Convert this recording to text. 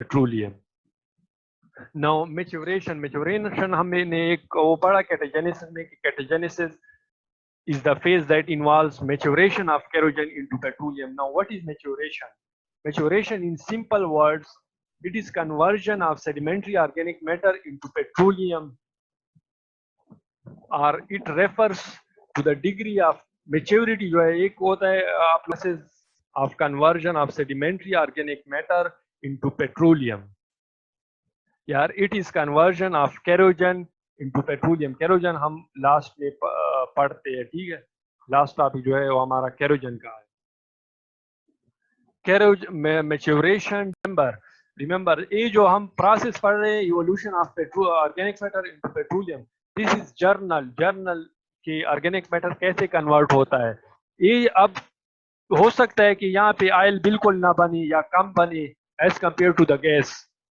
petroleum. Now maturation हमने एक वो पढ़ा कैटाजेनेसिस में कि कैटाजेनेसिस is the phase that involves maturation of kerogen into petroleum. Now what is maturation? Maturation in simple words, it is conversion of sedimentary organic matter into petroleum, or it refers to the degree of maturity जो है एक होता है process of conversion of sedimentary organic matter into petroleum. यार it is conversion of kerogen into petroleum. kerogen हम last में पढ़ते हैं, ठीक है. लास्ट टॉपिक जो है वो हमारा केरोजन का है. केरोजन मैच्योरेशन, रिमेंबर ये जो हम प्रोसेस पढ़ रहे हैं evolution of organic matter into petroleum, this is journal कि ऑर्गेनिक मैटर कैसे कन्वर्ट होता है. ये अब हो सकता है कि यहाँ पे ऑयल बिल्कुल ना बने या कम बने as compare to the gas.